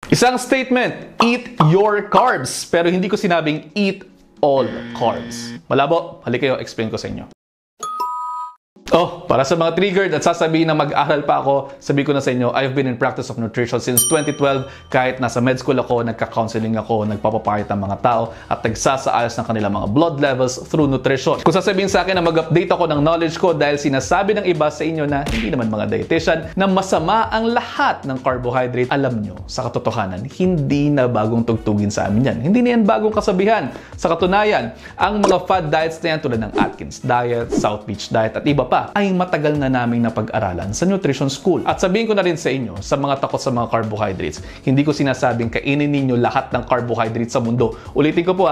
Isang statement, eat your carbs. Pero hindi ko sinabing eat all carbs. Malabo, halika kayo, explain ko sa inyo. Para sa mga triggered at sasabihin na mag-aral pa ako, sabihin ko na sa inyo, I've been in practice of nutrition since 2012. Kahit nasa med school ako, nagka-counseling ako, nagpapapakita ng mga tao at nagsasaayos ng kanilang mga blood levels through nutrition. Kung sasabihin sa akin na mag-update ako ng knowledge ko dahil sinasabi ng iba sa inyo na hindi naman mga dietitian na masama ang lahat ng carbohydrate, alam nyo, sa katotohanan, hindi na bagong tugtugin sa amin yan. Hindi na yan bagong kasabihan. Sa katunayan, ang mga fad diets na yan tulad ng Atkins Diet, South Beach Diet at iba pa, ay matagal na naming napag-aralan sa nutrition school. At sabihin ko na rin sa inyo, sa mga takot sa mga carbohydrates, hindi ko sinasabing kainin ninyo lahat ng carbohydrates sa mundo. Ulitin ko po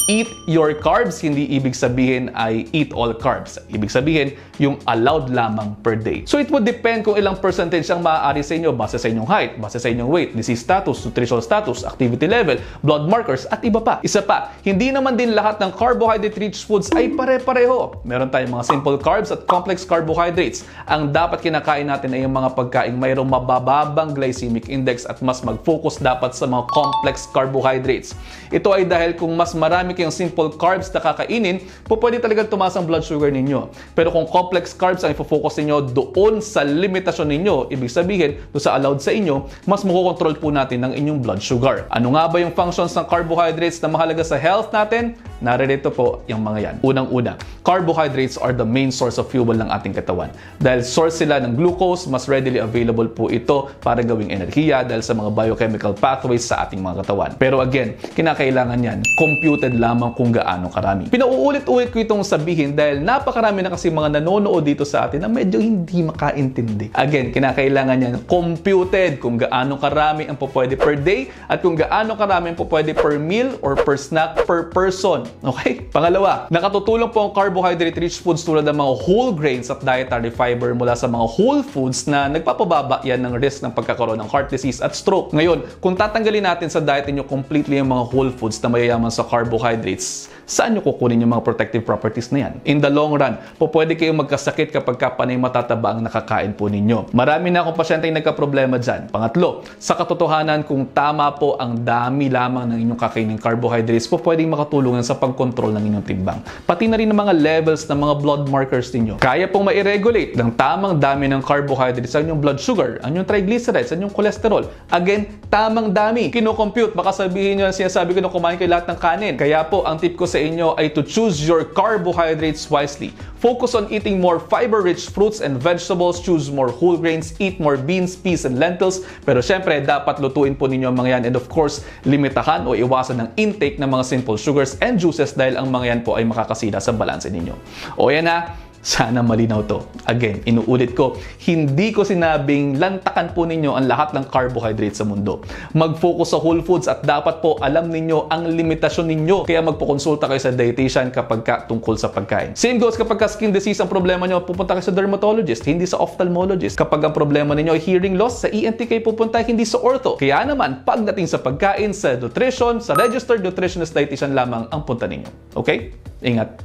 eat your carbs, hindi ibig sabihin ay eat all carbs. Ibig sabihin, yung allowed lamang per day. So it would depend kung ilang percentage ang maaari sa inyo base sa inyong height, base sa inyong weight, disease status, nutritional status, activity level, blood markers, at iba pa. Isa pa, hindi naman din lahat ng carbohydrate-rich foods ay pare-pareho. Meron tayong mga simple carbs at complex carbohydrates. Ang dapat kinakain natin ay yung mga pagkaing mayroong mabababang glycemic index at mas mag-focus dapat sa mga complex carbohydrates. Ito ay dahil kung mas marami kayong simple carbs na kakainin, pwede talagang tumaas ang blood sugar ninyo. Pero kung complex carbs ang ifo-focus ninyo doon sa limitasyon ninyo, ibig sabihin, doon sa allowed sa inyo, mas makokontrol po natin ang inyong blood sugar. Ano nga ba yung functions ng carbohydrates na mahalaga sa health natin? Naririto po yung mga yan. Unang-una, carbohydrates are the main source of fuel ng ating katawan. Dahil source sila ng glucose, mas readily available po ito para gawing enerhiya dahil sa mga biochemical pathways sa ating mga katawan. Pero again, kinakailangan yan, computed lamang kung gaano karami. Pinauulit-ulit ko itong sabihin dahil napakarami na kasi mga nanonood dito sa atin na medyo hindi makaintindi. Again, kinakailangan yan, computed kung gaano karami ang pwede per day at kung gaano karami ang pwede per meal or per snack per person. Okay? Pangalawa, nakatutulong po ang carbohydrate-rich foods tulad ng mga whole grains at dietary fiber mula sa mga whole foods na nagpapababa yan ng risk ng pagkakaroon ng heart disease at stroke. Ngayon, kung tatanggalin natin sa diet niyo completely yung mga whole foods na mayayaman sa carbohydrates, saan nyo kukunin yung mga protective properties na yan? In the long run, pwede kayong magkasakit kapag panay matataba ang nakakain po ninyo. Marami na akong pasyente yung nagka-problema dyan. Pangatlo, sa katotohanan, kung tama po ang dami lamang ng inyong kakainin carbohydrates, pwedeng makatulungan sa pagkontrol ng inyong timbang. Pati na rin ng mga levels ng mga blood markers ninyo. Kaya pong ma-regulate ng tamang dami ng carbohydrates sa inyong blood sugar, ang inyong triglycerides, ang inyong cholesterol. Again, tamang dami. Kino-compute. Baka sabihin nyo, sinasabi ko na kumain kayo lahat ng kanin. Kaya po, ang tip ko sa inyo ay to choose your carbohydrates wisely. Focus on eating more fiber-rich fruits and vegetables, choose more whole grains, eat more beans, peas, and lentils. Pero syempre, dapat lutuin po ninyo ang mga yan. And of course, limitahan o iwasan ng intake ng mga simple sugars and juices dahil ang mga yan po ay makakasira sa balanse ninyo. O yan na. Sana malinaw to. Again, inuulit ko, hindi ko sinabing lantakan po ninyo ang lahat ng carbohydrates sa mundo. Mag-focus sa whole foods at dapat po alam ninyo ang limitasyon ninyo. Kaya magpokonsulta kayo sa dietitian kapag tungkol sa pagkain. Same goes kapag skin disease ang problema nyo, pupunta kayo sa dermatologist, hindi sa ophthalmologist. Kapag ang problema ninyo ay hearing loss, sa ENT kayo pupunta, hindi sa ortho. Kaya naman, pagdating sa pagkain, sa nutrition, sa registered nutritionist dietitian lamang ang punta ninyo. Okay? Ingat!